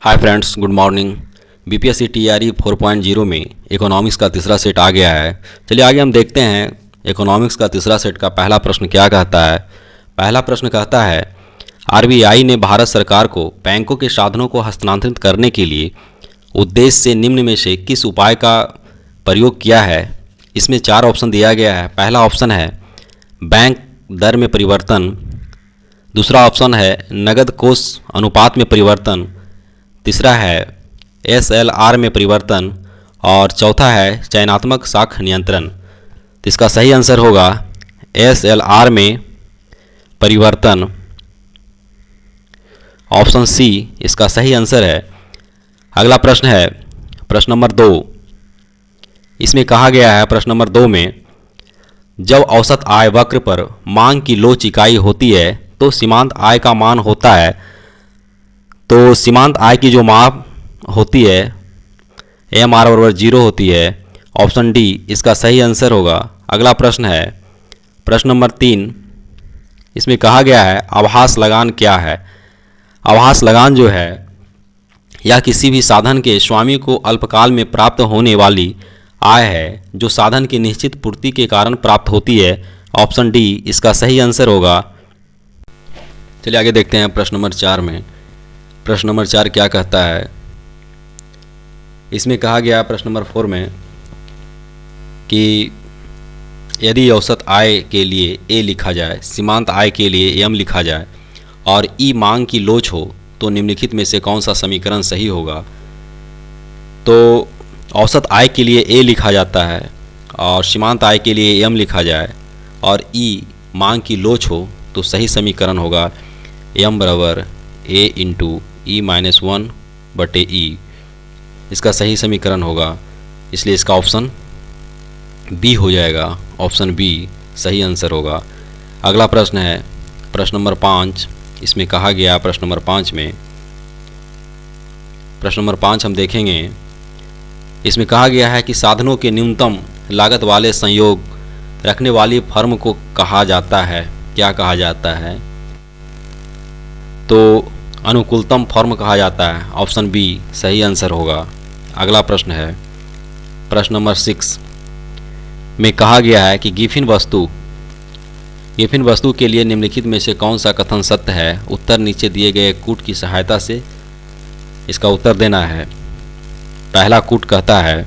Hi friends, good morning. BPSC TRE 4.0 में economics का तीसरा सेट आ गया है। चलिए आगे हम देखते हैं इकोनॉमिक्स का तीसरा सेट का पहला प्रश्न क्या कहता है। पहला प्रश्न कहता है, आरबीआई ने भारत सरकार को बैंकों के साधनों को हस्तांतरित करने के लिए उद्देश्य से निम्न में से किस उपाय का प्रयोग किया है। इसमें 4 ऑप्शन दिया गया है। पहला ऑप्शन है बैंक दर में परिवर्तन, दूसरा ऑप्शन है नगद कोष अनुपात में परिवर्तन, तीसरा है एसएलआर में परिवर्तन और चौथा है चयनात्मक साख नियंत्रण। तो इसका सही आंसर होगा एसएलआर में परिवर्तन। ऑप्शन सी इसका सही आंसर है। अगला प्रश्न है प्रश्न नंबर 2। इसमें कहा गया है प्रश्न नंबर 2 में, जब औसत आय वक्र पर मांग की लोच इकाई होती है तो सीमांत आय का मान होता है। तो सीमांत आय की जो माप होती है AMR बराबर 0 होती है। ऑप्शन डी इसका सही आंसर होगा। अगला प्रश्न है प्रश्न नंबर 3। इसमें कहा गया है आभास लगान क्या है। आभास लगान जो है यह किसी भी साधन के स्वामी को अल्पकाल में प्राप्त होने वाली आय है जो साधन की निश्चित पूर्ति के कारण प्राप्त होती है। ऑप्शन डी इसका सही आंसर होगा। चलिए आगे देखते हैं प्रश्न नंबर 4 में। प्रश्न नंबर 4 क्या कहता है। इसमें कहा गया प्रश्न नंबर 4 में कि यदि औसत आय के लिए ए लिखा जाए, सीमांत आय के लिए एम लिखा जाए और ई मांग की लोच हो तो निम्नलिखित में से कौन सा समीकरण सही होगा। तो औसत आय के लिए ए लिखा जाता है और सीमांत आय के लिए एम लिखा जाए और ई मांग की लोच हो तो सही समीकरण होगा एम बराबर ए इंटू ई माइनस 1 बटे ई। इसका सही समीकरण होगा, इसलिए इसका ऑप्शन बी हो जाएगा। ऑप्शन बी सही आंसर होगा। अगला प्रश्न है प्रश्न नंबर 5। इसमें कहा गया प्रश्न नंबर 5 में, प्रश्न नंबर 5 हम देखेंगे। इसमें कहा गया है कि साधनों के न्यूनतम लागत वाले संयोग रखने वाली फर्म को कहा जाता है। क्या कहा जाता है। तो अनुकूलतम फर्म कहा जाता है। ऑप्शन बी सही आंसर होगा। अगला प्रश्न है प्रश्न नंबर 6 में कहा गया है कि गिफिन वस्तु के लिए निम्नलिखित में से कौन सा कथन सत्य है। उत्तर नीचे दिए गए कूट की सहायता से इसका उत्तर देना है। पहला कूट कहता है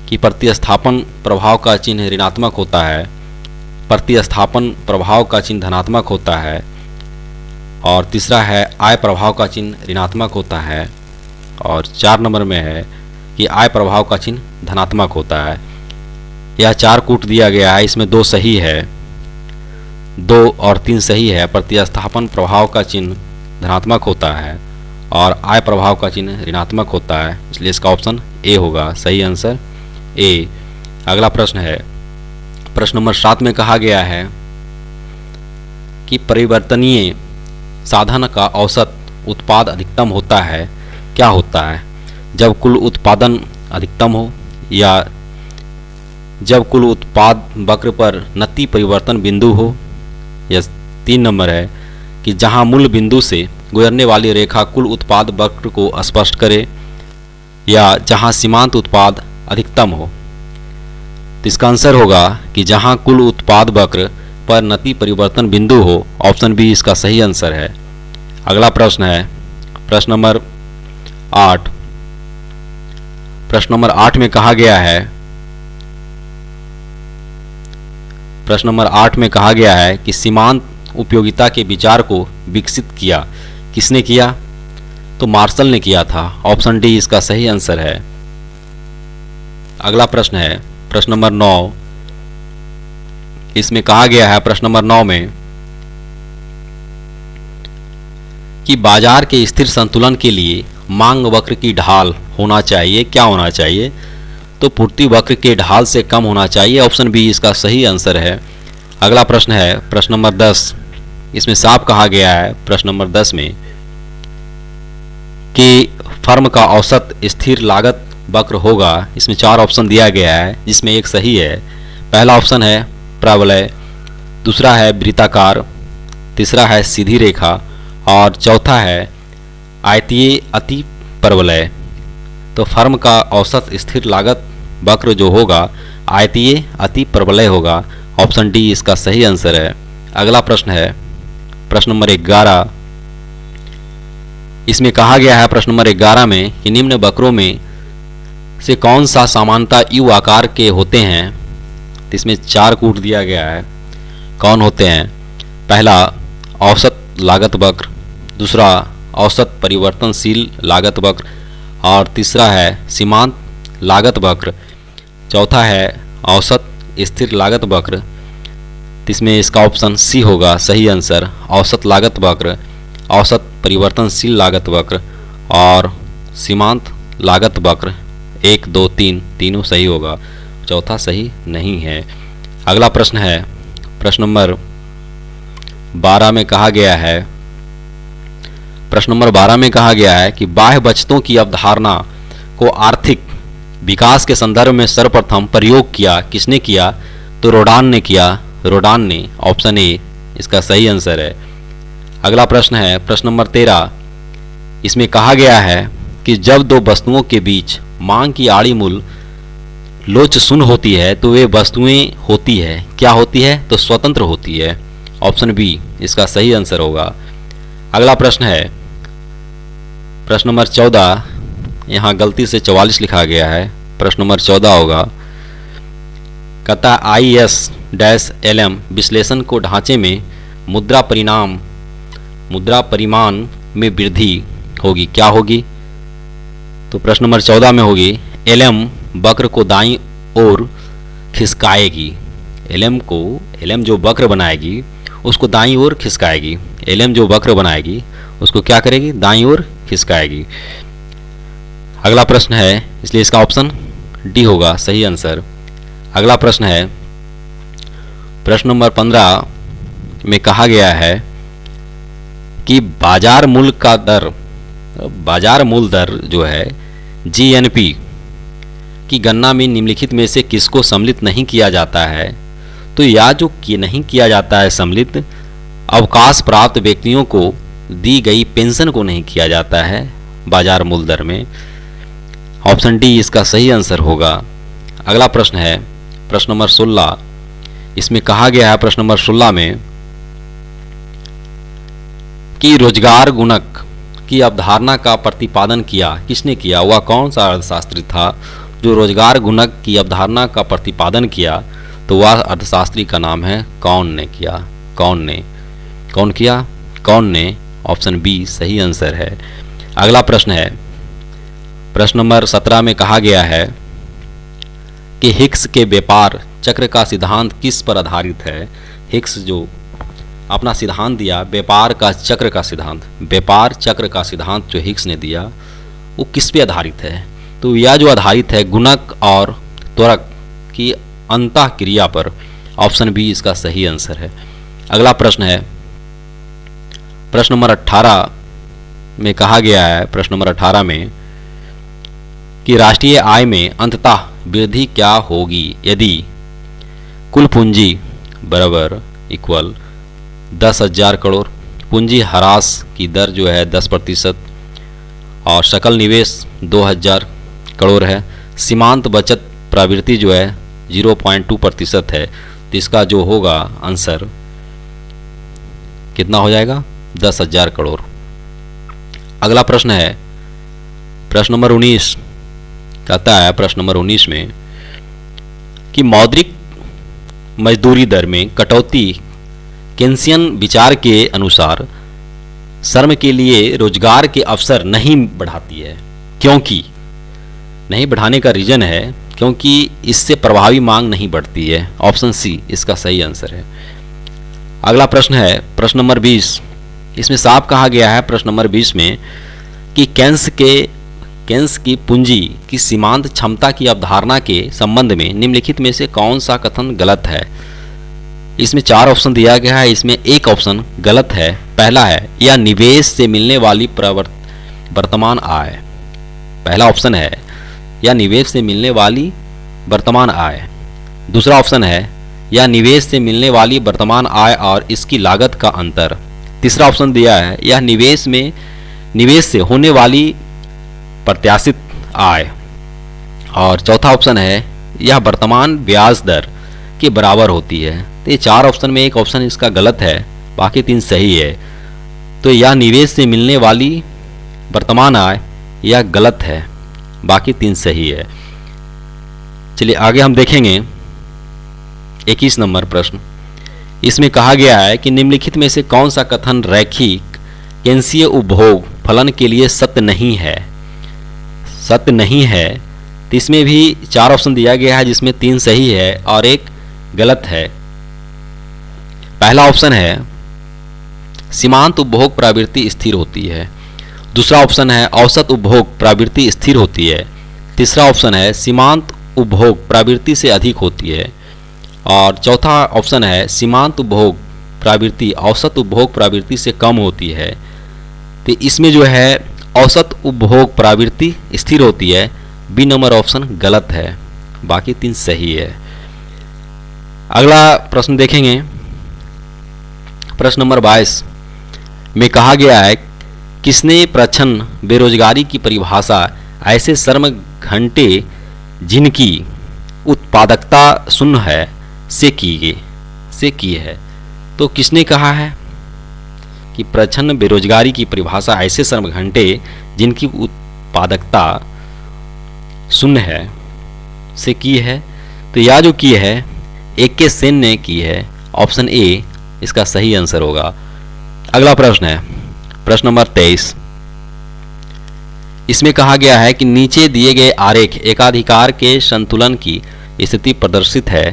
कि प्रतिस्थापन प्रभाव का चिन्ह ऋणात्मक होता है, प्रतिस्थापन प्रभाव का चिन्ह धनात्मक होता है और तीसरा है आय प्रभाव का चिन्ह ऋणात्मक होता है और 4 नंबर में है कि आय प्रभाव का चिन्ह धनात्मक होता है। यह 4 कूट दिया गया है, इसमें 2 सही है, 2 और 3 सही है। प्रतिस्थापन प्रभाव का चिन्ह धनात्मक होता है और आय प्रभाव का चिन्ह ऋणात्मक होता है, इसलिए इसका ऑप्शन ए होगा। सही आंसर ए। अगला प्रश्न है प्रश्न नंबर 7 में कहा गया है कि परिवर्तनीय साधन का औसत उत्पाद अधिकतम होता है। क्या होता है। जब कुल उत्पादन अधिकतम हो या जब कुल उत्पाद वक्र पर नति परिवर्तन बिंदु हो, या 3 नंबर है कि जहां मूल बिंदु से गुजरने वाली रेखा कुल उत्पाद वक्र को स्पष्ट करे या जहां सीमांत उत्पाद अधिकतम हो। तो इसका आंसर होगा कि जहां कुल उत्पाद वक्र पर नति परिवर्तन बिंदु हो। ऑप्शन बी इसका सही आंसर है। अगला प्रश्न है प्रश्न नंबर 8। प्रश्न नंबर 8 में कहा गया है, प्रश्न नंबर 8 में कहा गया है कि सीमांत उपयोगिता के विचार को विकसित किया किसने किया। तो मार्शल ने किया था। ऑप्शन डी इसका सही आंसर है। अगला प्रश्न है प्रश्न नंबर 9। इसमें कहा गया है प्रश्न नंबर 9 में कि बाजार के स्थिर संतुलन के लिए मांग वक्र की ढाल होना चाहिए। क्या होना चाहिए। तो पूर्ति वक्र के ढाल से कम होना चाहिए। ऑप्शन बी इसका सही आंसर है। अगला प्रश्न है प्रश्न नंबर 10। इसमें साफ कहा गया है प्रश्न नंबर 10 में कि फर्म का औसत स्थिर लागत वक्र होगा। इसमें 4 ऑप्शन दिया गया है जिसमें एक सही है। पहला ऑप्शन है प्रवलय, दूसरा है वृत्ताकार, तीसरा है सीधी रेखा और चौथा है आयतीय अति परवलय। तो फर्म का औसत स्थिर लागत वक्र जो होगा आयतीय अति परवलय होगा। ऑप्शन डी इसका सही आंसर है। अगला प्रश्न है प्रश्न नंबर 11। इसमें कहा गया है प्रश्न नंबर 11 में कि निम्न वक्रों में से कौन सा समानता यू आकार के होते हैं। तो इसमें 4 कूट दिया गया है, कौन होते हैं। पहला औसत लागत वक्र, दूसरा औसत परिवर्तनशील लागत वक्र, और तीसरा है सीमांत लागत वक्र, चौथा है औसत स्थिर लागत वक्र। इसमें इसका ऑप्शन सी होगा सही आंसर। औसत लागत वक्र, औसत परिवर्तनशील लागत वक्र और सीमांत लागत वक्र 1, 2, 3 तीनों सही होगा, चौथा सही नहीं है। अगला प्रश्न है प्रश्न नंबर 12 में कहा गया है प्रश्न नंबर 12 में कहा गया है कि बाह्य बचतों की अवधारणा को आर्थिक विकास के संदर्भ में सर्वप्रथम प्रयोग किया किसने किया। तो रोडान ने किया, रोडान ने। ऑप्शन ए इसका सही आंसर है। अगला प्रश्न है प्रश्न नंबर 13। इसमें कहा गया है कि जब दो वस्तुओं के बीच मांग की आड़ी मूल लोच शून्य होती है तो वे वस्तुएं होती है, क्या होती है। तो स्वतंत्र होती है। ऑप्शन बी इसका सही आंसर होगा। अगला प्रश्न है प्रश्न नंबर 14। यहाँ गलती से 44 लिखा गया है, प्रश्न नंबर 14 होगा। कहता IS-LM विश्लेषण को ढांचे में मुद्रा परिमाण में वृद्धि होगी, क्या होगी। तो प्रश्न नंबर 14 में होगी LM वक्र को दाईं ओर खिसकाएगी। LM जो वक्र बनाएगी उसको दाईं ओर खिसकाएगी। LM जो वक्र बनाएगी उसको क्या करेगी, दाईं ओर खिसकाएगी। अगला प्रश्न है, इसलिए इसका ऑप्शन डी होगा सही आंसर। अगला प्रश्न है प्रश्न नंबर 15 में कहा गया है कि बाजार मूल दर जो है GNP की गणना में निम्नलिखित में से किसको सम्मिलित नहीं किया जाता है। तो या जो नहीं किया जाता है सम्मिलित, अवकाश प्राप्त व्यक्तियों को दी गई पेंशन को नहीं किया जाता है बाजार मूल दर में। ऑप्शन डी इसका सही आंसर होगा। अगला प्रश्न है प्रश्न नंबर 16। इसमें कहा गया है प्रश्न नंबर 16 में कि रोजगार गुणक की अवधारणा का प्रतिपादन किया किसने किया, वह कौन सा अर्थशास्त्री था जो रोजगार गुणक की अवधारणा का प्रतिपादन किया। तो वह अर्थशास्त्री का नाम है कौन ने किया, कौन ने। ऑप्शन बी सही आंसर है। अगला प्रश्न है प्रश्न नंबर 17 में कहा गया है कि हिक्स के व्यापार चक्र का सिद्धांत किस पर आधारित है। हिक्स जो अपना सिद्धांत दिया व्यापार चक्र का सिद्धांत जो हिक्स ने दिया वो किस पे आधारित है। तो यह जो आधारित है गुणक और त्वरक की अंतःक्रिया पर। ऑप्शन बी इसका सही आंसर है। अगला प्रश्न है प्रश्न नंबर 18 में कहा गया है प्रश्न नंबर 18 में कि राष्ट्रीय आय में अंततः वृद्धि क्या होगी यदि कुल पूंजी बराबर इक्वल 10,000 करोड़, पूंजी ह्रास की दर जो है 10% और सकल निवेश 2,000 करोड़ है, सीमांत बचत प्रवृत्ति जो है 0.2% है। तो इसका जो होगा आंसर कितना हो जाएगा, 10,000 करोड़। अगला प्रश्न है प्रश्न नंबर 19। कहता है प्रश्न नंबर 19 में कि मौद्रिक मजदूरी दर में कटौती केन्सियन विचार के अनुसार श्रम के लिए रोजगार के अवसर नहीं बढ़ाती है, क्योंकि नहीं बढ़ाने का रीजन है क्योंकि इससे प्रभावी मांग नहीं बढ़ती है। ऑप्शन सी इसका सही आंसर है। अगला प्रश्न है प्रश्न नंबर 20। इसमें साफ कहा गया है प्रश्न नंबर 20 में कि केन्स की पूंजी की सीमांत क्षमता की अवधारणा के संबंध में निम्नलिखित में से कौन सा कथन गलत है। इसमें 4 ऑप्शन दिया गया है, इसमें एक ऑप्शन गलत है। पहला है या निवेश से मिलने वाली वर्तमान आय। पहला ऑप्शन है या निवेश से मिलने वाली वर्तमान आय। दूसरा ऑप्शन है या निवेश से मिलने वाली वर्तमान आय और इसकी लागत का अंतर। तीसरा ऑप्शन दिया है या निवेश से होने वाली प्रत्याशित आय। और चौथा ऑप्शन है यह वर्तमान ब्याज दर के बराबर होती है। तो ये 4 ऑप्शन में एक ऑप्शन इसका गलत है, बाकी 3 सही है। तो यह निवेश से मिलने वाली वर्तमान आय यह गलत है, बाकी 3 सही है। चलिए आगे हम देखेंगे 21 नंबर प्रश्न। इसमें कहा गया है कि निम्नलिखित में से कौन सा कथन रैखिक केंद्रीय उपभोग फलन के लिए सत्य नहीं है। सत्य नहीं है, तो इसमें भी 4 ऑप्शन दिया गया है जिसमें 3 सही है और 1 गलत है। पहला ऑप्शन है सीमांत उपभोग प्रवृत्ति स्थिर होती है। दूसरा ऑप्शन है औसत उपभोग प्रवृत्ति स्थिर होती है। तीसरा ऑप्शन है सीमांत उपभोग प्रवृत्ति से अधिक होती है। और चौथा ऑप्शन है सीमांत उपभोग प्रवृत्ति औसत उपभोग प्रवृत्ति से कम होती है। तो इसमें जो है औसत उपभोग प्रवृत्ति स्थिर होती है, बी नंबर ऑप्शन गलत है, बाकी 3 सही है। अगला प्रश्न देखेंगे प्रश्न नंबर 22 में कहा गया है किसने प्रच्छन्न बेरोजगारी की परिभाषा ऐसे श्रम घंटे जिनकी उत्पादकता शून्य है से की है। तो किसने कहा है कि प्रच्छन्न बेरोजगारी की परिभाषा ऐसे श्रम घंटे जिनकी उत्पादकता शून्य है से की है। तो यह जो की है AK सेन ने की है, ऑप्शन ए इसका सही आंसर होगा। अगला प्रश्न है प्रश्न नंबर 23। इसमें कहा गया है कि नीचे दिए गए आरेख एकाधिकार के संतुलन की स्थिति प्रदर्शित है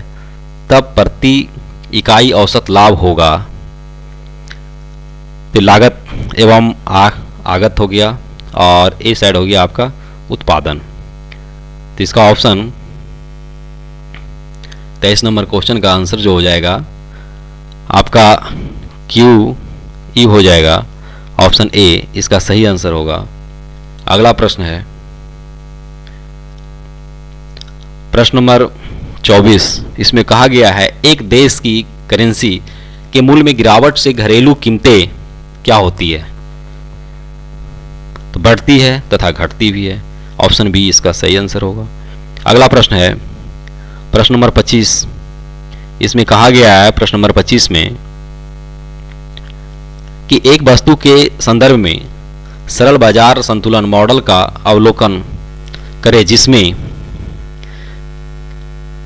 तब प्रति इकाई औसत लाभ होगा। तो लागत एवं आगत हो गया और ए साइड हो गया आपका उत्पादन। तो इसका ऑप्शन 23 नंबर क्वेश्चन का आंसर जो हो जाएगा आपका QE हो जाएगा, ऑप्शन ए इसका सही आंसर होगा। अगला प्रश्न है प्रश्न नंबर 24। इसमें कहा गया है एक देश की करेंसी के मूल्य में गिरावट से घरेलू कीमतें क्या होती है। तो बढ़ती है तथा घटती भी है, ऑप्शन बी इसका सही आंसर होगा। अगला प्रश्न है प्रश्न नंबर 25। इसमें कहा गया है प्रश्न नंबर 25 में कि एक वस्तु के संदर्भ में सरल बाजार संतुलन मॉडल का अवलोकन करें जिसमें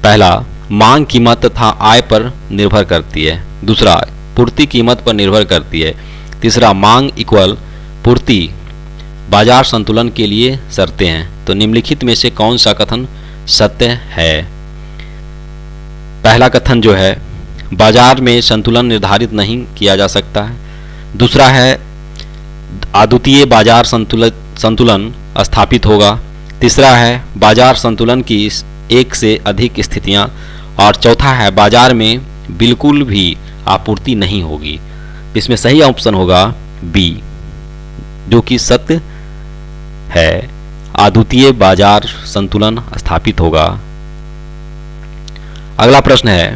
पहला मांग कीमत तथा आय पर निर्भर करती है, दूसरा पूर्ति कीमत पर निर्भर करती है, तीसरा मांग इक्वल पूर्ति बाजार संतुलन के लिए शर्तें हैं। तो निम्नलिखित में से कौन सा कथन सत्य है। पहला कथन जो है बाजार में संतुलन निर्धारित नहीं किया जा सकता है, दूसरा है अद्वितीय बाजार संतुलन स्थापित होगा, तीसरा है बाजार संतुलन की एक से अधिक स्थितियां, और चौथा है बाजार में बिल्कुल भी आपूर्ति नहीं होगी। इसमें सही ऑप्शन होगा बी जो कि सत्य है, अद्वितीय बाजार संतुलन स्थापित होगा। अगला प्रश्न है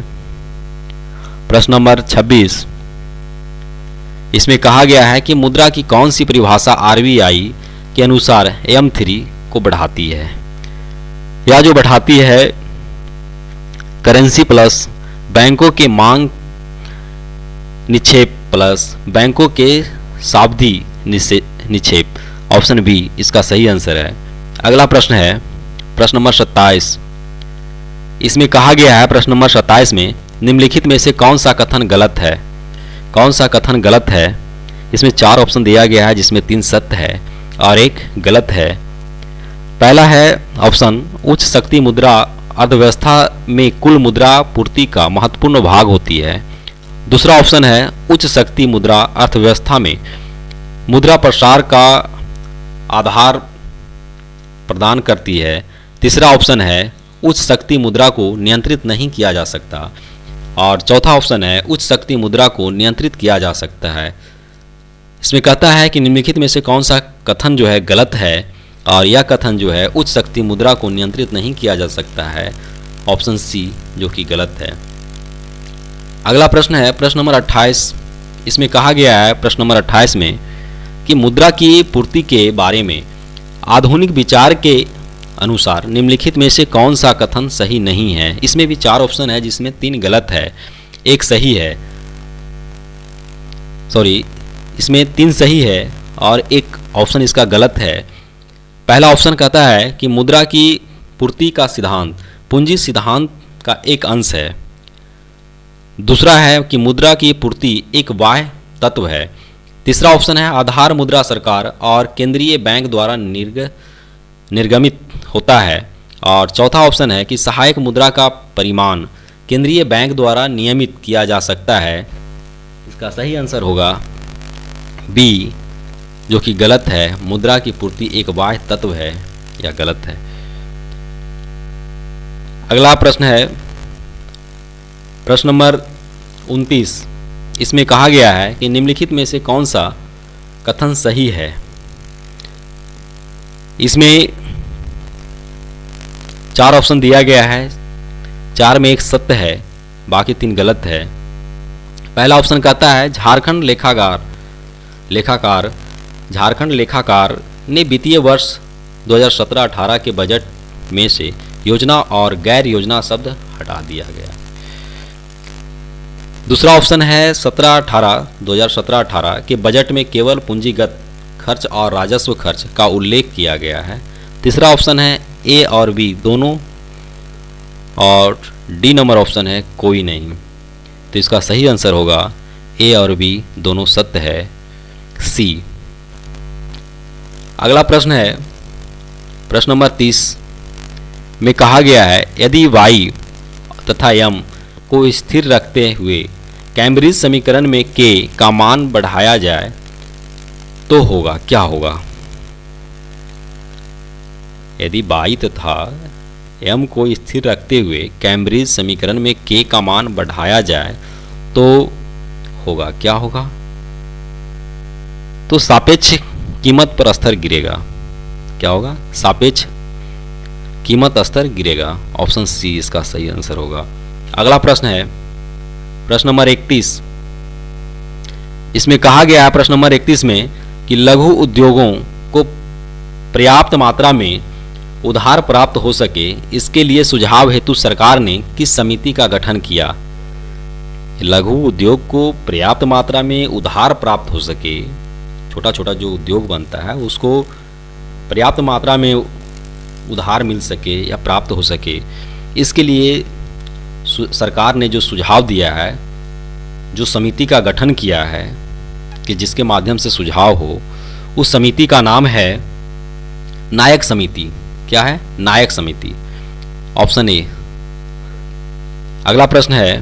प्रश्न नंबर 26। इसमें कहा गया है कि मुद्रा की कौन सी परिभाषा RBI के अनुसार M3 को बढ़ाती है। यह जो बढ़ाती है करेंसी प्लस बैंकों के मांग निक्षेप प्लस बैंकों के सावधि निक्षेप, ऑप्शन बी इसका सही आंसर है। अगला प्रश्न है प्रश्न नंबर 27। इसमें कहा गया है प्रश्न नंबर 27 में निम्नलिखित में से कौन सा कथन गलत है। कौन सा कथन गलत है। इसमें 4 ऑप्शन दिया गया है जिसमें 3 सत्य है और 1 गलत है। पहला है ऑप्शन उच्च शक्ति मुद्रा अर्थव्यवस्था में कुल मुद्रा पूर्ति का महत्वपूर्ण भाग होती है। दूसरा ऑप्शन है उच्च शक्ति मुद्रा अर्थव्यवस्था में मुद्रा प्रसार का आधार प्रदान करती है। तीसरा ऑप्शन है उच्च शक्ति मुद्रा को नियंत्रित नहीं किया जा सकता, और चौथा ऑप्शन है उच्च शक्ति मुद्रा को नियंत्रित किया जा सकता है। इसमें कहता है कि निम्नलिखित में से कौन सा कथन जो है गलत है, और यह कथन जो है उच्च शक्ति मुद्रा को नियंत्रित नहीं किया जा सकता है, ऑप्शन सी जो कि गलत है। अगला प्रश्न है प्रश्न नंबर 28। इसमें कहा गया है प्रश्न नंबर 28 में कि मुद्रा की पूर्ति के बारे में आधुनिक विचार के अनुसार निम्नलिखित में से कौन सा कथन सही नहीं है? इसमें भी 4 ऑप्शन है जिसमें 3 गलत है, एक सही है। सॉरी, इसमें 3 सही है और एक ऑप्शन इसका गलत है। पहला ऑप्शन कहता है कि मुद्रा की पूर्ति का सिद्धांत पूंजी सिद्धांत का एक अंश है। दूसरा है कि मुद्रा की पूर्ति एक बाह्य तत्व है। तीसरा ऑप्शन है आधार मुद्रा सरकार और केंद्रीय बैंक द्वारा निर्गमित होता है। और चौथा ऑप्शन है कि सहायक मुद्रा का परिमाण केंद्रीय बैंक द्वारा नियमित किया जा सकता है। इसका सही आंसर होगा बी, जो कि गलत है। मुद्रा की पूर्ति एक बाह्य तत्व है, यह गलत है। अगला प्रश्न है प्रश्न नंबर 29। इसमें कहा गया है कि निम्नलिखित में से कौन सा कथन सही है? इसमें 4 ऑप्शन दिया गया है, 4 में एक सत्य है, बाकी 3 गलत है। पहला ऑप्शन कहता है झारखंड लेखाकार ने वित्तीय वर्ष 2017-18 के बजट में से योजना और गैर योजना शब्द हटा दिया गया। दूसरा ऑप्शन है 2017-18 के बजट में केवल पूंजीगत खर्च और राजस्व खर्च का उल्लेख किया गया है। तीसरा ऑप्शन है ए और बी दोनों, और डी नंबर ऑप्शन है कोई नहीं। तो इसका सही आंसर होगा ए और बी दोनों सत्य है, सी। अगला प्रश्न है प्रश्न नंबर 30 में कहा गया है यदि y तथा m को स्थिर रखते हुए कैम्ब्रिज समीकरण में k का मान बढ़ाया जाए तो होगा, क्या होगा? यदि y तथा m को स्थिर रखते हुए कैम्ब्रिज समीकरण में k का मान बढ़ाया जाए तो होगा, क्या होगा? तो सापेक्ष कीमत पर स्तर गिरेगा। क्या होगा? सापेक्ष कीमत स्तर गिरेगा। ऑप्शन सी इसका सही आंसर होगा। अगला प्रश्न है प्रश्न नंबर 31। इसमें कहा गया है प्रश्न नंबर 31 में कि लघु उद्योगों को पर्याप्त मात्रा में उधार प्राप्त हो सके, इसके लिए सुझाव हेतु सरकार ने किस समिति का गठन किया? लघु उद्योग को पर्याप्त मात्रा में उधार प्राप्त हो सके, छोटा छोटा जो उद्योग बनता है उसको पर्याप्त मात्रा में उधार मिल सके या प्राप्त हो सके, इसके लिए सरकार ने जो सुझाव दिया है, जो समिति का गठन किया है कि जिसके माध्यम से सुझाव हो, उस समिति का नाम है नायक समिति। क्या है? नायक समिति, ऑप्शन ए। अगला प्रश्न है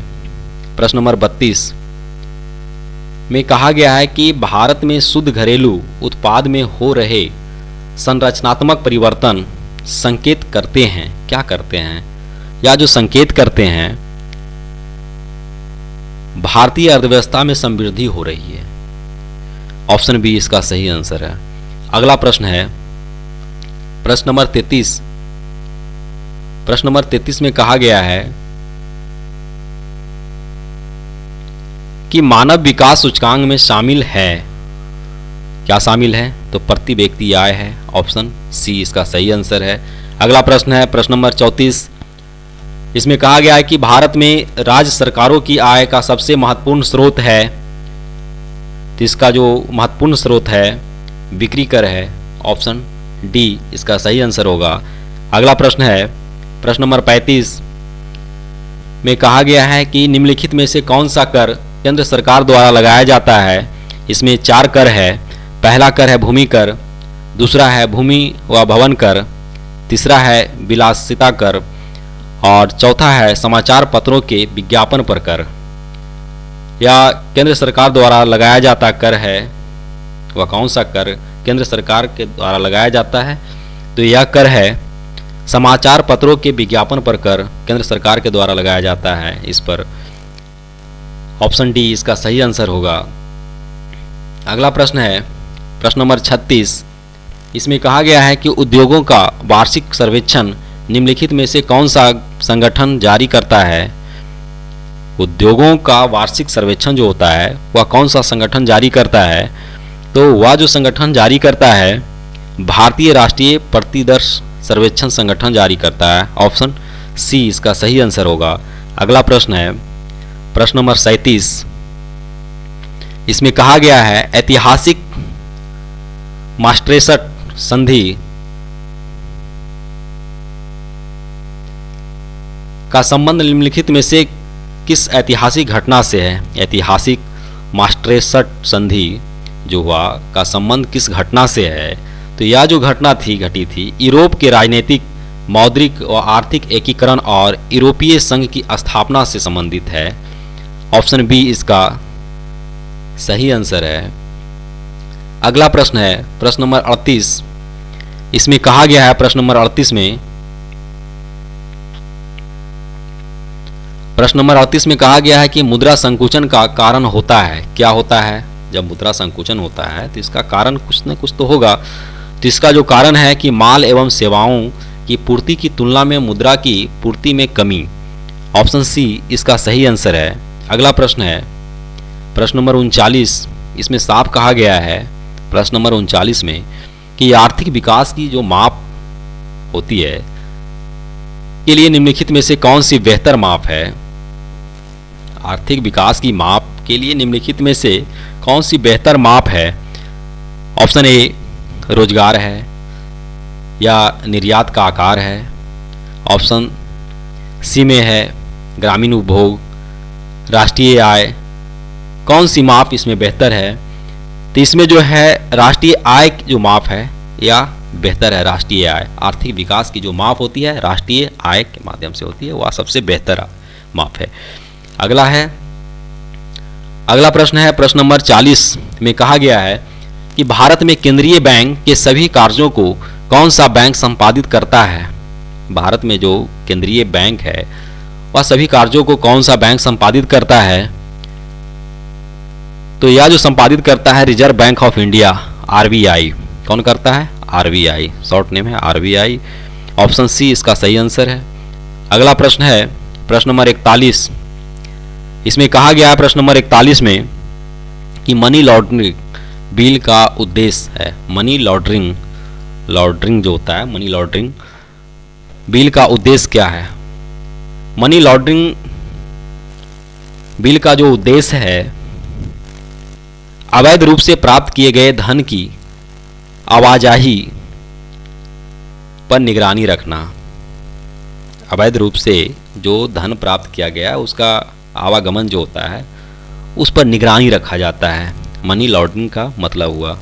प्रश्न नंबर 32 में कहा गया है कि भारत में शुद्ध घरेलू उत्पाद में हो रहे संरचनात्मक परिवर्तन संकेत करते हैं, क्या करते हैं? या जो संकेत करते हैं भारतीय अर्थव्यवस्था में समृद्धि हो रही है। ऑप्शन बी इसका सही आंसर है। अगला प्रश्न है प्रश्न नंबर 33। प्रश्न नंबर 33 में कहा गया है कि मानव विकास सूचकांक में शामिल है, क्या शामिल है? तो प्रति व्यक्ति आय है। ऑप्शन सी इसका सही आंसर है। अगला प्रश्न है प्रश्न नंबर 34। इसमें कहा गया है कि भारत में राज्य सरकारों की आय का सबसे महत्वपूर्ण स्रोत है, तो इसका जो महत्वपूर्ण स्रोत है बिक्री कर है। ऑप्शन डी इसका सही आंसर होगा। अगला प्रश्न है प्रश्न नंबर 35 में कहा गया है कि निम्नलिखित में से कौन सा कर केंद्र सरकार द्वारा लगाया जाता है? इसमें 4 कर है। पहला कर है भूमि कर, दूसरा है भूमि व भवन कर, तीसरा है विलासिता कर और चौथा है समाचार पत्रों के विज्ञापन पर कर। या केंद्र सरकार द्वारा लगाया जाता कर है, वह कौन सा कर केंद्र सरकार के द्वारा लगाया जाता है? तो यह कर है समाचार पत्रों के विज्ञापन पर कर केंद्र सरकार के द्वारा लगाया जाता है इस पर। ऑप्शन डी इसका सही आंसर होगा। अगला प्रश्न है प्रश्न नंबर 36। इसमें कहा गया है कि उद्योगों का वार्षिक सर्वेक्षण निम्नलिखित में से कौन सा संगठन जारी करता है? उद्योगों का वार्षिक सर्वेक्षण जो होता है वह कौन सा संगठन जारी करता है? तो वह जो संगठन जारी करता है भारतीय राष्ट्रीय प्रतिदर्श सर्वेक्षण संगठन जारी करता है? ऑप्शन सी इसका सही आंसर होगा। अगला प्रश्न है प्रश्न नंबर 37। इसमें कहा गया है ऐतिहासिक मास्ट्रेसट संधि का संबंध निम्नलिखित में से किस ऐतिहासिक घटना से है? ऐतिहासिक मास्ट्रेसट संधि जो हुआ का संबंध किस घटना से है? तो यह जो घटना घटी थी यूरोप के राजनीतिक, मौद्रिक और आर्थिक एकीकरण और यूरोपीय संघ की स्थापना से संबंधित है। ऑप्शन बी इसका सही आंसर है। अगला प्रश्न है प्रश्न नंबर 38। इसमें कहा गया है प्रश्न नंबर 38 में कहा गया है कि मुद्रा संकुचन का कारण होता है। क्या होता है? जब मुद्रा संकुचन होता है तो इसका कारण कुछ न कुछ तो होगा। तो इसका जो कारण है कि माल एवं सेवाओं की पूर्ति की तुलना में मुद्रा की पूर्ति में कमी। ऑप्शन सी इसका सही आंसर है। अगला प्रश्न है प्रश्न नंबर 39। इसमें साफ कहा गया है प्रश्न नंबर 39 में कि आर्थिक विकास की जो माप होती है के लिए निम्नलिखित में से कौन सी बेहतर माप है? आर्थिक विकास की माप के लिए निम्नलिखित में से कौन सी बेहतर माप है? ऑप्शन ए रोजगार है या निर्यात का आकार है। ऑप्शन सी में है ग्रामीण उपभोग, राष्ट्रीय आय। कौन सी माप इसमें बेहतर है? तो इसमें जो है राष्ट्रीय आय जो माप है या बेहतर है राष्ट्रीय आय। आर्थिक विकास की जो माप होती है राष्ट्रीय आय के माध्यम से होती है, वह सबसे बेहतर माप है। अगला प्रश्न है प्रश्न नंबर 40 में कहा गया है कि भारत में केंद्रीय बैंक के सभी कार्यों को कौन सा बैंक संपादित करता है? भारत में जो केंद्रीय बैंक है वह सभी कार्यों को कौन सा बैंक संपादित करता है? तो यह जो संपादित करता है reserve bank of India, RBI. कौन करता है? आरबीआई, शॉर्ट नेम है आरबीआई। ऑप्शन सी इसका सही आंसर है। अगला प्रश्न है प्रश्न नंबर 41। इसमें कहा गया है प्रश्न नंबर 41 में कि मनी लॉन्ड्रिंग बिल का उद्देश्य है। मनी लॉन्ड्रिंग जो होता है, मनी लॉन्ड्रिंग बिल का उद्देश्य क्या है? मनी लॉन्ड्रिंग बिल का जो उद्देश्य है अवैध रूप से प्राप्त किए गए धन की आवाजाही पर निगरानी रखना। अवैध रूप से जो धन प्राप्त किया गया उसका आवागमन जो होता है उस पर निगरानी रखा जाता है। मनी लॉन्ड्रिंग का मतलब हुआ।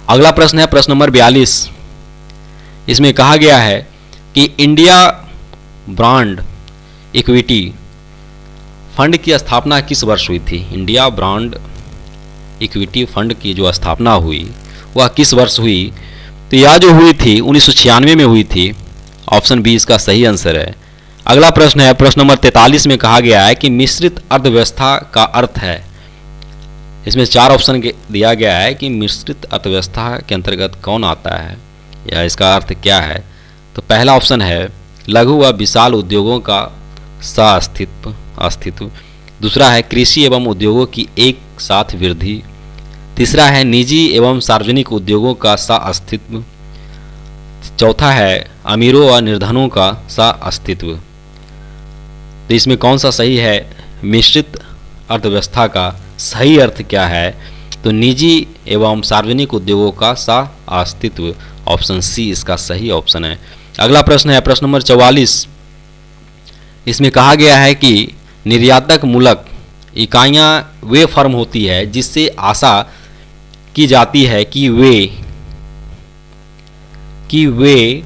अगला प्रश्न है प्रश्न नंबर 42। इसमें कहा गया है कि इंडिया ब्रांड इक्विटी फंड की स्थापना किस वर्ष हुई थी? इंडिया ब्रांड इक्विटी फंड की जो स्थापना हुई वह किस वर्ष हुई? तो यह जो हुई थी 1996 में हुई थी। ऑप्शन बी इसका सही आंसर है। अगला प्रश्न है प्रश्न नंबर 43 में कहा गया है कि मिश्रित अर्थव्यवस्था का अर्थ है। इसमें 4 ऑप्शन दिया गया है कि मिश्रित अर्थव्यवस्था के अंतर्गत कौन आता है या इसका अर्थ क्या है। तो पहला ऑप्शन है लघु व विशाल उद्योगों का अस्तित्व। दूसरा है कृषि एवं उद्योगों की एक साथ वृद्धि। तीसरा है निजी एवं सार्वजनिक उद्योगों का अस्तित्व। चौथा है अमीरों व निर्धनों का अस्तित्व। तो इसमें कौन सा सही है? मिश्रित अर्थव्यवस्था का सही अर्थ क्या है? तो निजी एवं सार्वजनिक उद्योगों का अस्तित्व। ऑप्शन सी इसका सही ऑप्शन है। अगला प्रश्न है प्रश्न नंबर 44। इसमें कहा गया है कि निर्यातक मूलक इकाइयां वे फर्म होती है जिससे आशा की जाती है कि वे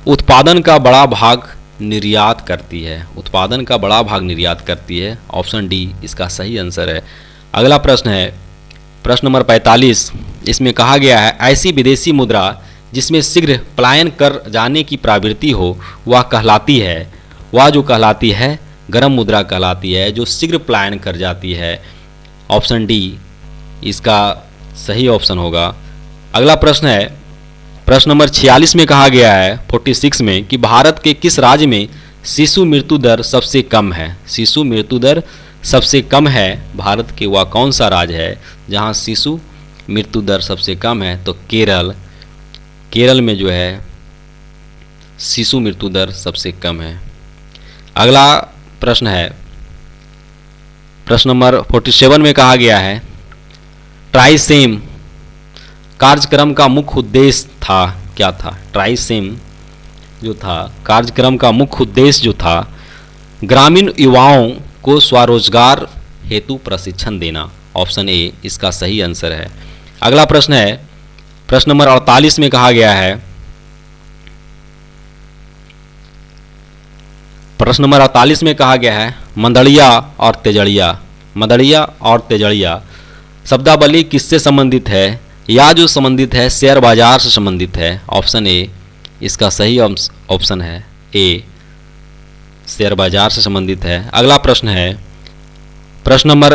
उत्पादन का बड़ा भाग निर्यात करती है। उत्पादन का बड़ा भाग निर्यात करती है। ऑप्शन डी इसका सही आंसर है। अगला प्रश्न है प्रश्न नंबर 45। इसमें कहा गया है ऐसी विदेशी मुद्रा जिसमें शीघ्र पलायन कर जाने की प्रवृत्ति हो वह कहलाती है। वह जो कहलाती है गर्म मुद्रा कहलाती है जो शीघ्र पलायन कर जाती है। ऑप्शन डी इसका सही ऑप्शन होगा। अगला प्रश्न है प्रश्न नंबर 46 में कहा गया है 46 में कि भारत के किस राज्य में शिशु मृत्यु दर सबसे कम है? शिशु मृत्यु दर सबसे कम है भारत के वह कौन सा राज्य है जहां शिशु मृत्यु दर सबसे कम है, तो केरल में जो है शिशु मृत्यु दर सबसे कम है। अगला प्रश्न है प्रश्न नंबर 47 में कहा गया है ट्राइसेम कार्यक्रम का मुख्य उद्देश्य था, क्या था? ट्राइसेम जो था कार्यक्रम का मुख्य उद्देश्य जो था ग्रामीण युवाओं को स्वरोजगार हेतु प्रशिक्षण देना। ऑप्शन ए इसका सही आंसर है। अगला प्रश्न है प्रश्न नंबर 48 में कहा गया है प्रश्न नंबर 48 में कहा गया है मंदड़िया और तेजड़िया शब्दावली किससे संबंधित है? या जो संबंधित है शेयर बाजार से संबंधित है। ऑप्शन ए इसका सही ऑप्शन है, ए शेयर बाजार से संबंधित है। अगला प्रश्न है प्रश्न नंबर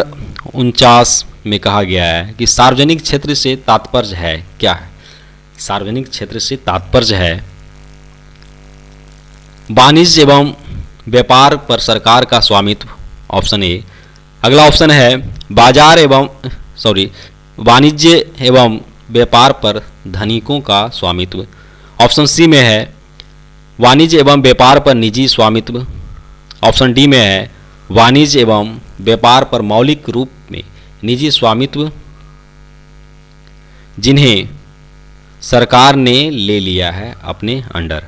49 में कहा गया है कि सार्वजनिक क्षेत्र से तात्पर्य है, क्या है? सार्वजनिक क्षेत्र से तात्पर्य है वाणिज्य एवं व्यापार पर सरकार का स्वामित्व। Option A. अगला ऑप्शन है वाणिज्य एवं व्यापार पर धनिकों का स्वामित्व। ऑप्शन सी में है वाणिज्य एवं व्यापार पर निजी स्वामित्व। ऑप्शन डी में है वाणिज्य एवं व्यापार पर मौलिक रूप में निजी स्वामित्व जिन्हें सरकार ने ले लिया है अपने अंडर।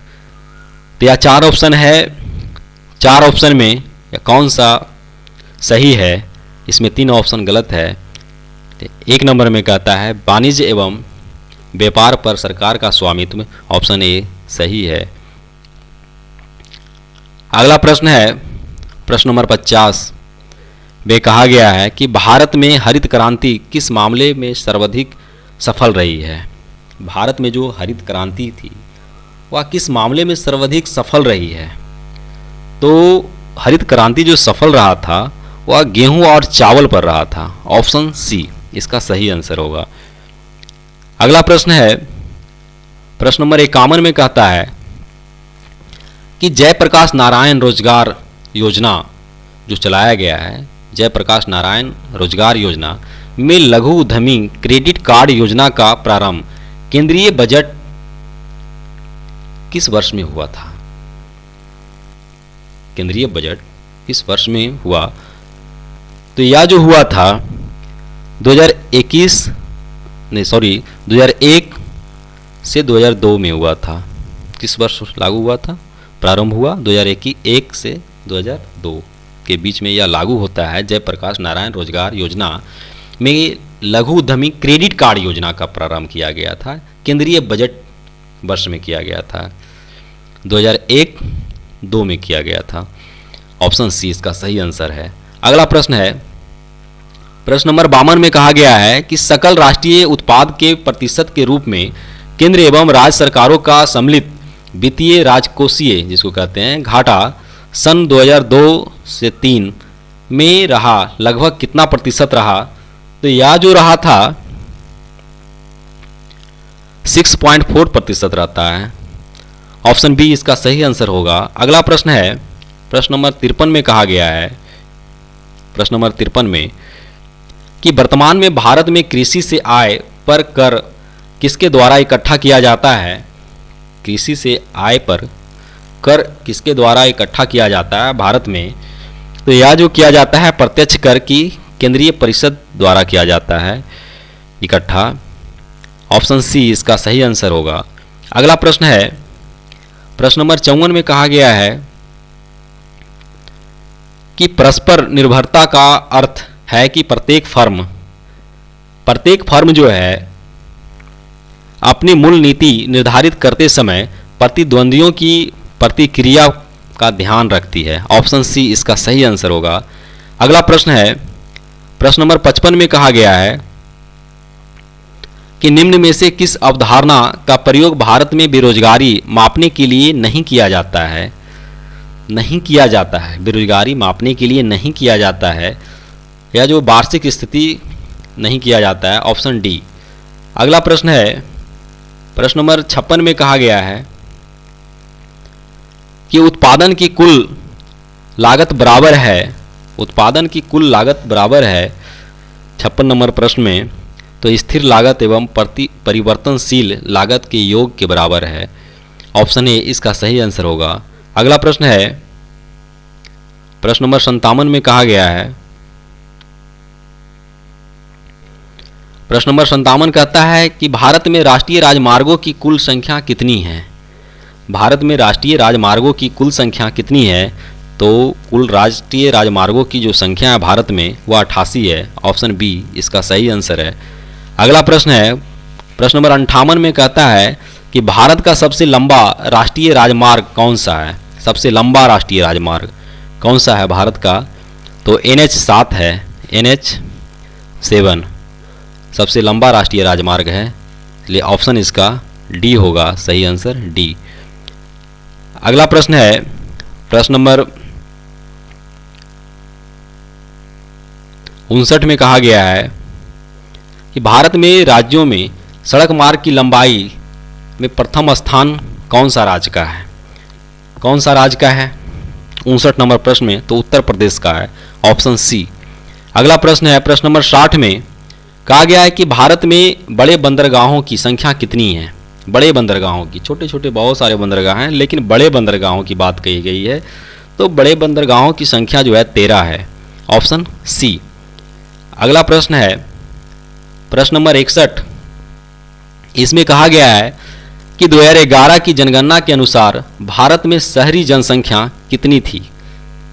तो यह चार ऑप्शन है, चार ऑप्शन में या कौन सा सही है? इसमें 3 ऑप्शन गलत है। एक नंबर में कहता है वाणिज्य एवं व्यापार पर सरकार का स्वामित्व। ऑप्शन ए सही है। अगला प्रश्न है प्रश्न नंबर 50 में कहा गया है कि भारत में हरित क्रांति किस मामले में सर्वाधिक सफल रही है? भारत में जो हरित क्रांति थी वह किस मामले में सर्वाधिक सफल रही है? तो हरित क्रांति जो सफल रहा था वह गेहूं और चावल पर रहा था। ऑप्शन सी इसका सही आंसर होगा। अगला प्रश्न है प्रश्न नंबर 51 में कहता है कि जयप्रकाश नारायण रोजगार योजना जो चलाया गया है, जयप्रकाश नारायण रोजगार योजना में लघु उद्यमी क्रेडिट कार्ड योजना का प्रारंभ केंद्रीय बजट किस वर्ष में हुआ था? केंद्रीय बजट किस वर्ष में हुआ? तो यह जो हुआ था 2001 से 2002 में हुआ था। किस वर्ष लागू हुआ था? प्रारंभ हुआ 2001 से 2002 के बीच में यह लागू होता है। जयप्रकाश नारायण रोजगार योजना में लघु उद्यमी क्रेडिट कार्ड योजना का प्रारंभ किया गया था। केंद्रीय बजट वर्ष में किया गया था, 2001-2 में किया गया था। ऑप्शन सी इसका सही आंसर है। अगला प्रश्न है प्रश्न नंबर 52 में कहा गया है कि सकल राष्ट्रीय उत्पाद के प्रतिशत के रूप में केंद्र एवं राज्य सरकारों का सम्मिलित वित्तीय राजकोषीय जिसको कहते हैं घाटा सन 2002 से 3 में रहा लगभग कितना प्रतिशत रहा? तो यह जो रहा था 6.4% रहता है। ऑप्शन बी इसका सही आंसर होगा। अगला प्रश्न है प्रश्न नंबर 53 में कहा गया है प्रश्न नंबर 53 में कि वर्तमान में भारत में कृषि से आय पर कर किसके द्वारा इकट्ठा किया जाता है? कृषि से आय पर कर किसके द्वारा इकट्ठा किया जाता है भारत में? तो यह जो किया जाता है प्रत्यक्ष कर की केंद्रीय परिषद द्वारा किया जाता है इकट्ठा। ऑप्शन सी इसका सही आंसर होगा। अगला प्रश्न है प्रश्न नंबर 54 में कहा गया है कि परस्पर निर्भरता का अर्थ है कि प्रत्येक फर्म जो है अपनी मूल नीति निर्धारित करते समय प्रतिद्वंदियों की प्रतिक्रिया का ध्यान रखती है। ऑप्शन सी इसका सही आंसर होगा। अगला प्रश्न है प्रश्न नंबर 55 में कहा गया है कि निम्न में से किस अवधारणा का प्रयोग भारत में बेरोजगारी मापने के लिए नहीं किया जाता है? बेरोजगारी मापने के लिए नहीं किया जाता है, या जो वार्षिक स्थिति नहीं किया जाता है। Option D. अगला प्रश्न है प्रश्न नंबर 56 में कहा गया है कि उत्पादन की कुल लागत बराबर है 56 नंबर प्रश्न में तो स्थिर लागत एवं परिवर्तनशील लागत के योग के बराबर है। ऑप्शन ए इसका सही आंसर होगा। अगला प्रश्न है प्रश्न नंबर 57 में कहा गया है, प्रश्न नंबर 57 कहता है कि भारत में राष्ट्रीय राजमार्गों की कुल संख्या कितनी है। भारत में राष्ट्रीय राजमार्गों की कुल संख्या कितनी है? तो कुल राष्ट्रीय राजमार्गों की जो संख्या है भारत में वह 88 है। ऑप्शन बी इसका सही आंसर है। अगला प्रश्न है प्रश्न नंबर 58 में कहता है कि भारत का सबसे लंबा राष्ट्रीय राजमार्ग कौन सा है। सबसे लंबा राष्ट्रीय राजमार्ग कौन सा है भारत का? तो NH7 है। NH7 सबसे लंबा राष्ट्रीय राजमार्ग है, इसलिए ऑप्शन इसका डी होगा, सही आंसर डी। अगला प्रश्न है प्रश्न नंबर 59 में कहा गया है कि भारत में राज्यों में सड़क मार्ग की लंबाई में प्रथम स्थान कौन सा राज्य का है? कौन सा राज्य का है 59 नंबर प्रश्न में? तो उत्तर प्रदेश का है, ऑप्शन सी। अगला प्रश्न है प्रश्न नंबर 60 में कहा गया है कि भारत में बड़े बंदरगाहों की संख्या कितनी है। बड़े बंदरगाहों की, छोटे छोटे बहुत सारे बंदरगाह हैं लेकिन बड़े बंदरगाहों की बात कही गई है, तो बड़े बंदरगाहों की संख्या जो है 13 है, ऑप्शन सी। अगला प्रश्न है प्रश्न नंबर 61, इसमें कहा गया है कि 2011 की जनगणना के अनुसार भारत में शहरी जनसंख्या कितनी थी।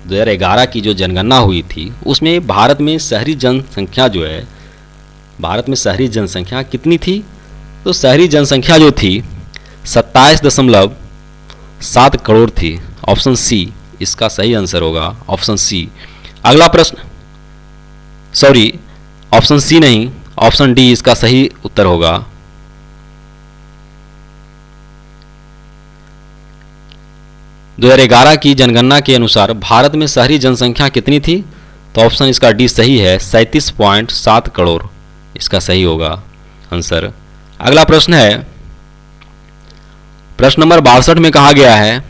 2011 की जो जनगणना हुई थी उसमें भारत में शहरी जनसंख्या जो है, भारत में शहरी जनसंख्या कितनी थी? तो शहरी जनसंख्या जो थी 27.7 करोड़ थी। ऑप्शन सी इसका सही आंसर होगा, ऑप्शन सी। अगला प्रश्न, सॉरी ऑप्शन सी नहीं, ऑप्शन डी इसका सही उत्तर होगा। दो 2011 की जनगणना के अनुसार भारत में शहरी जनसंख्या कितनी थी? तो ऑप्शन इसका डी सही है, 37.7 करोड़ इसका सही होगा आंसर। अगला प्रश्न है प्रश्न नंबर 62 में कहा गया है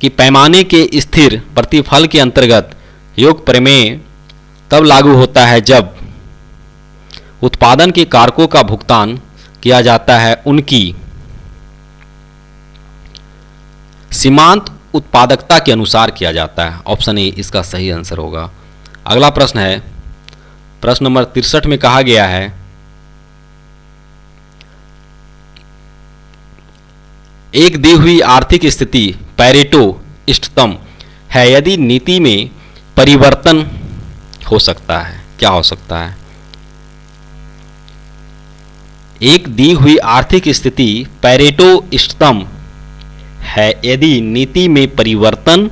कि पैमाने के स्थिर प्रतिफल के अंतर्गत योग प्रमेय तब लागू होता है जब उत्पादन के कारकों का भुगतान किया जाता है उनकी सीमांत उत्पादकता के अनुसार किया जाता है। ऑप्शन ए इसका सही आंसर होगा। अगला प्रश्न है प्रश्न नंबर 63 में कहा गया है एक दी हुई आर्थिक स्थिति पैरेटो इष्टतम है यदि नीति में परिवर्तन हो सकता है। क्या हो सकता है? एक दी हुई आर्थिक स्थिति पैरेटो इष्टतम है यदि नीति में परिवर्तन,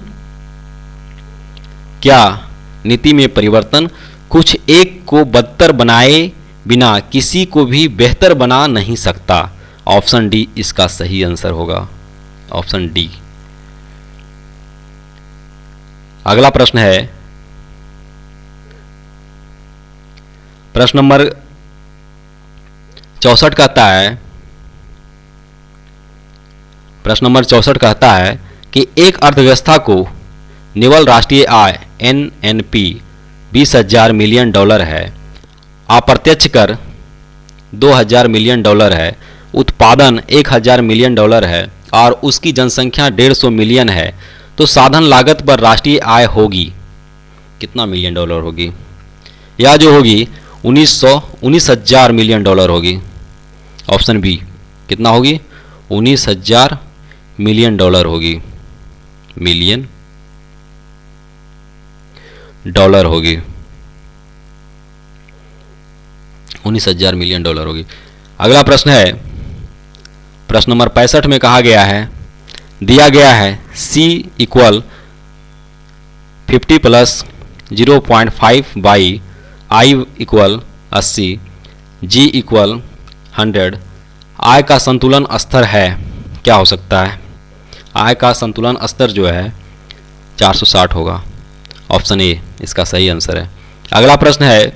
क्या नीति में परिवर्तन कुछ एक को बदतर बनाए बिना किसी को भी बेहतर बना नहीं सकता। ऑप्शन डी इसका सही आंसर होगा, ऑप्शन डी। अगला प्रश्न है प्रश्न नंबर 64 कहता है, प्रश्न नंबर 64 कहता है कि एक अर्थव्यवस्था को निवल राष्ट्रीय आय NNP 20,000 मिलियन डॉलर है, अप्रत्यक्ष कर 2,000 मिलियन डॉलर है, उत्पादन 1,000 मिलियन डॉलर है और उसकी जनसंख्या 150 मिलियन है, तो साधन लागत पर राष्ट्रीय आय होगी कितना मिलियन डॉलर होगी? या जो होगी 19,000 मिलियन डॉलर होगी। ऑप्शन बी कितना होगी? 19,000 मिलियन डॉलर होगी, मिलियन डॉलर होगी, 19,000 मिलियन डॉलर होगी। अगला प्रश्न है प्रश्न नंबर 65 में कहा गया है, दिया गया है C equal 50 plus 0.5 by I equal 80, G equal 100, आय का संतुलन स्तर है। क्या हो सकता है? आय का संतुलन स्तर जो है 460 होगा। ऑप्शन ए इसका सही आंसर है। अगला प्रश्न है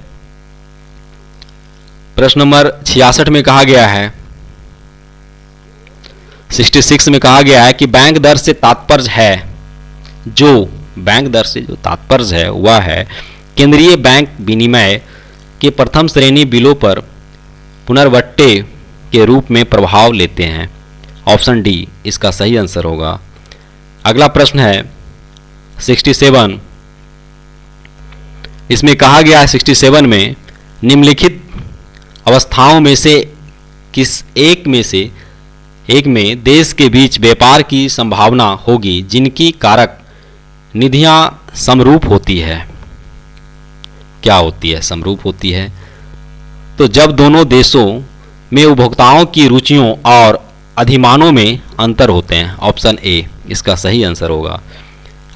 प्रश्न नंबर 66 में कहा गया है, 66 में कहा गया है कि बैंक दर से तात्पर्य है, जो बैंक दर से जो तात्पर्य है वह है केंद्रीय बैंक विनिमय के प्रथम श्रेणी बिलों पर पुनर्वट्टे के रूप में प्रभाव लेते हैं। ऑप्शन डी इसका सही आंसर होगा। अगला प्रश्न है 67। इसमें कहा गया है 67 में निम्नलिखित अवस्थाओं में से किस एक में देश के बीच व्यापार की संभावना होगी जिनकी कारक निधियां समरूप होती है। क्या होती है? समरूप होती है। तो जब दोनों देशों में उपभोक्ताओं की रुचियों और अधिमानों में अंतर होते हैं। ऑप्शन ए इसका सही आंसर होगा।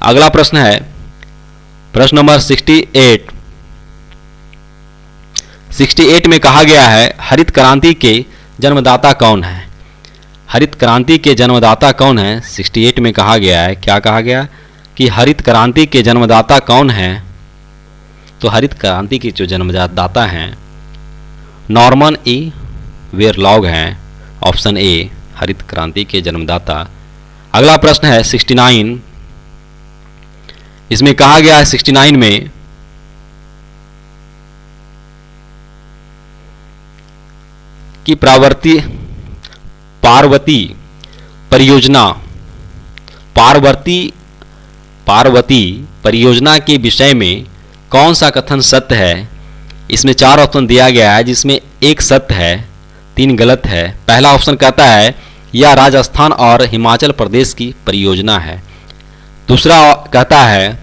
अगला प्रश्न है प्रश्न नंबर 68। 68 में कहा गया है हरित क्रांति के जन्मदाता कौन है? हरित क्रांति के जन्मदाता कौन है? 68 में कहा गया है, क्या कहा गया कि हरित क्रांति के जन्मदाता कौन है? तो हरित क्रांति के जो जन्मदाता हैं नॉर्मन ई वेरलॉग हैं। ऑप्शन ए हरित क्रांति के जन्मदाता। अगला प्रश्न है 69। इसमें कहा गया है 69 में कि पार्वती परियोजना के विषय में कौन सा कथन सत्य है? इसमें 4 ऑप्शन दिया गया है जिसमें एक सत्य है, 3 गलत है। पहला ऑप्शन कहता है यह राजस्थान और हिमाचल प्रदेश की परियोजना है। दूसरा कहता है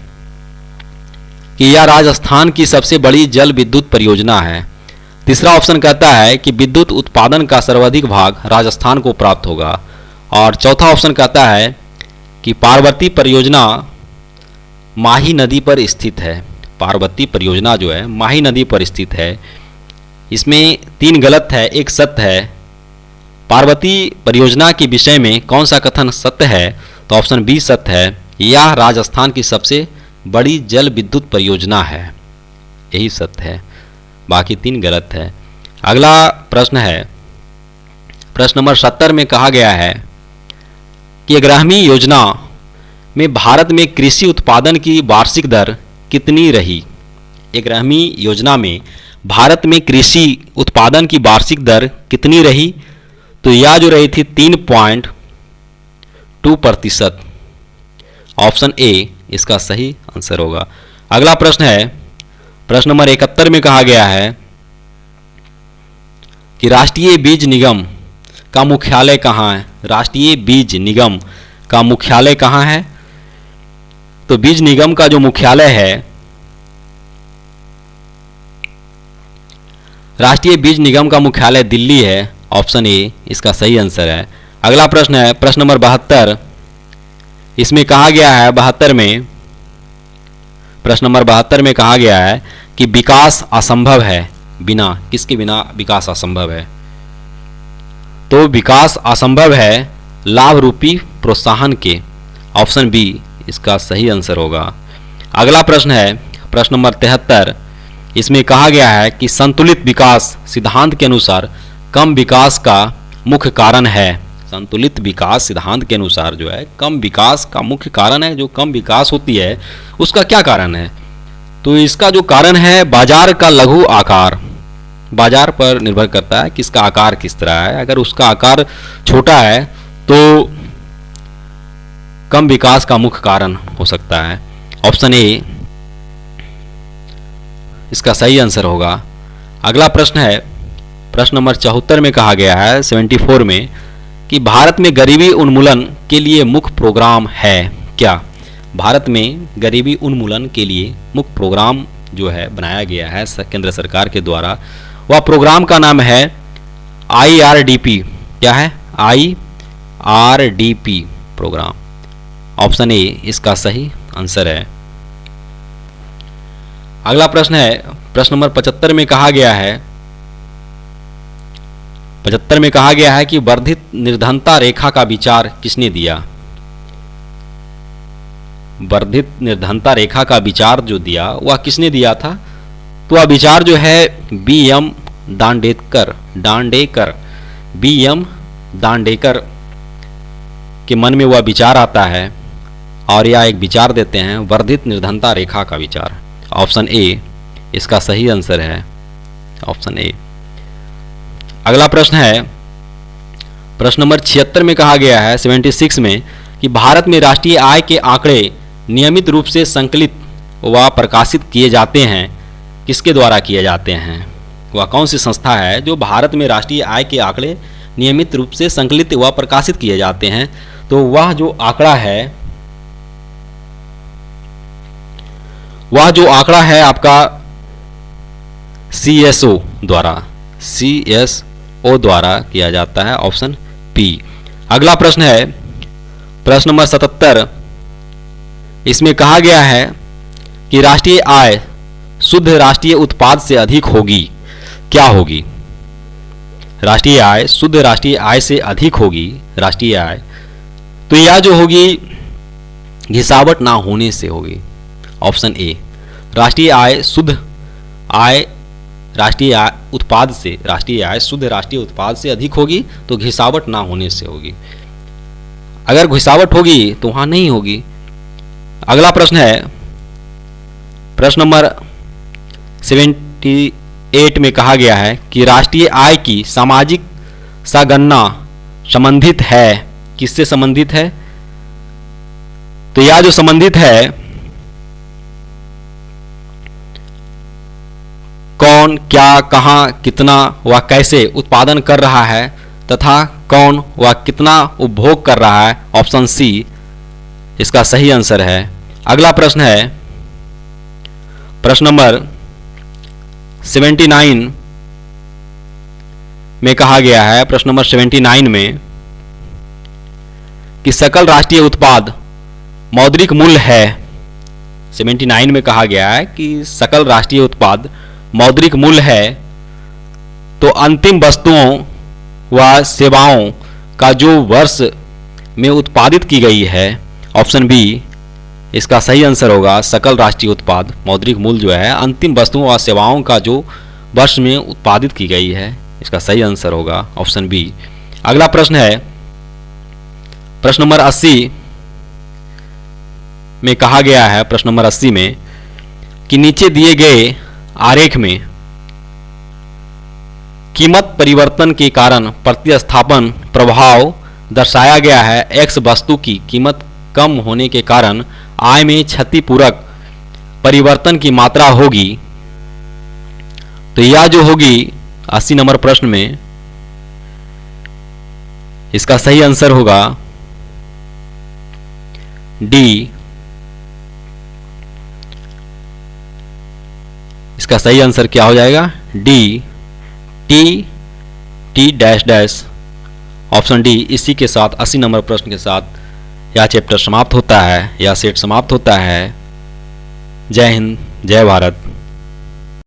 कि यह राजस्थान की सबसे बड़ी जल विद्युत परियोजना है। तीसरा ऑप्शन कहता है कि विद्युत उत्पादन का सर्वाधिक भाग राजस्थान को प्राप्त होगा। और चौथा ऑप्शन कहता है कि पार्वती परियोजना माही नदी पर स्थित है। पार्वती परियोजना जो है माही नदी पर स्थित है। इसमें 3 गलत है, एक सत्य है। पार्वती परियोजना के विषय में कौन सा कथन सत्य है? तो ऑप्शन बी सत्य है, यह राजस्थान की सबसे बड़ी जल विद्युत परियोजना है, यही सत्य है, बाकी 3 गलत है। अगला प्रश्न है प्रश्न नंबर 70 में कहा गया है कि 11वीं योजना में भारत में कृषि उत्पादन की वार्षिक दर कितनी रही? 11वीं योजना में भारत में कृषि उत्पादन की वार्षिक दर कितनी रही? तो यह जो रही थी 3.2%। ऑप्शन ए इसका सही आंसर होगा। अगला प्रश्न है प्रश्न नंबर 71 में कहा गया है कि राष्ट्रीय बीज निगम का मुख्यालय कहाँ है? राष्ट्रीय बीज निगम का मुख्यालय कहाँ है? तो बीज निगम का जो मुख्यालय है, राष्ट्रीय बीज निगम का मुख्यालय दिल्ली है। ऑप्शन ए इसका सही आंसर है। अगला प्रश्न है प्रश्न नंबर 72। इसमें कहा गया है 72 में प्रश्न नंबर 72 में कहा गया है कि विकास असंभव है बिना किसके बिना विकास असंभव है? तो विकास असंभव है लाभ रूपी प्रोत्साहन के। ऑप्शन बी इसका सही आंसर होगा। अगला प्रश्न है प्रश्न नंबर 73। इसमें कहा गया है कि संतुलित विकास सिद्धांत के अनुसार कम विकास का मुख्य कारण है। संतुलित विकास सिद्धांत के अनुसार जो है कम विकास का मुख्य कारण है, जो कम विकास होती है उसका क्या कारण है? तो इसका जो कारण है बाजार का लघु आकार। बाजार पर निर्भर करता है कि इसका आकार किस तरह है। अगर उसका आकार छोटा है तो कम विकास का मुख्य कारण हो सकता है। ऑप्शन ए इसका सही आंसर होगा। अगला प्रश्न है प्रश्न नंबर 74 में कहा गया है 74 में कि भारत में गरीबी उन्मूलन के लिए मुख्य प्रोग्राम है क्या? भारत में गरीबी उन्मूलन के लिए मुख्य प्रोग्राम जो है बनाया गया है केंद्र सरकार के द्वारा, वह प्रोग्राम का नाम है IRDP। क्या है? IRDP programme. ऑप्शन ए इसका सही आंसर है। अगला प्रश्न है प्रश्न नंबर 75 में कहा गया है 75 में कहा गया है कि वर्धित निर्धनता रेखा का विचार किसने दिया? वर्धित निर्धनता रेखा का विचार जो दिया वह किसने दिया था? तो वह विचार जो है BM दांडेकर के मन में वह विचार आता है और यह एक विचार देते हैं वर्धित निर्धनता रेखा का विचार। ऑप्शन ए इसका सही आंसर है। Option A. अगला प्रश्न है प्रश्न नंबर 76 में कहा गया है 76 में कि भारत में राष्ट्रीय आय के आंकड़े नियमित रूप से संकलित व प्रकाशित किए जाते हैं, किसके द्वारा किए जाते हैं? वह कौन सी संस्था है जो भारत में राष्ट्रीय आय के आंकड़े नियमित रूप से संकलित व प्रकाशित किए जाते हैं? तो वह जो आंकड़ा है आपका CSO द्वारा किया जाता है, ऑप्शन पी। अगला प्रश्न है प्रश्न नंबर 77। इसमें कहा गया है कि राष्ट्रीय आय शुद्ध राष्ट्रीय उत्पाद से अधिक होगी, क्या होगी? राष्ट्रीय आय शुद्ध राष्ट्रीय आय से अधिक होगी, राष्ट्रीय आय तो यह जो होगी घिसावट ना होने से होगी, ऑप्शन ए। राष्ट्रीय आय शुद्ध आय राष्ट्रीय आय शुद्ध राष्ट्रीय उत्पाद से अधिक होगी तो घिसावट ना होने से होगी। अगर घिसावट होगी तो वहां नहीं होगी। अगला प्रश्न है प्रश्न नंबर 78 में कहा गया है कि राष्ट्रीय आय की सामाजिक संगणना संबंधित है, किससे संबंधित है? तो यह जो संबंधित है कौन, क्या, कहां, कितना व कैसे उत्पादन कर रहा है तथा कौन व कितना उपभोग कर रहा है, ऑप्शन सी इसका सही आंसर है। अगला प्रश्न है प्रश्न नंबर 79 में कहा गया है प्रश्न नंबर 79 में कि सकल राष्ट्रीय उत्पाद मौद्रिक मूल्य है। 79 में कहा गया है कि सकल राष्ट्रीय उत्पाद मौद्रिक मूल्य है तो अंतिम वस्तुओं व सेवाओं का जो वर्ष में उत्पादित की गई है, ऑप्शन बी इसका सही आंसर होगा। सकल राष्ट्रीय उत्पाद मौद्रिक मूल्य जो है अंतिम वस्तुओं और सेवाओं का जो वर्ष में उत्पादित की गई है, इसका सही आंसर होगा ऑप्शन बी। अगला प्रश्न है प्रश्न नंबर 80 में कहा गया है प्रश्न नंबर 80 में कि नीचे दिए गए आरेख में कीमत परिवर्तन के कारण प्रतिस्थापन प्रभाव दर्शाया गया है। एक्स वस्तु की कीमत कम होने के कारण आय में क्षतिपूरक परिवर्तन की मात्रा होगी, तो यह जो होगी 80 नंबर प्रश्न में इसका सही आंसर होगा डी। इसका सही आंसर क्या हो जाएगा? D, T dash dash, option D. इसी के साथ 80 नंबर प्रश्न के साथ यह चैप्टर समाप्त होता है, यह सेट समाप्त होता है। जय हिंद, जय भारत।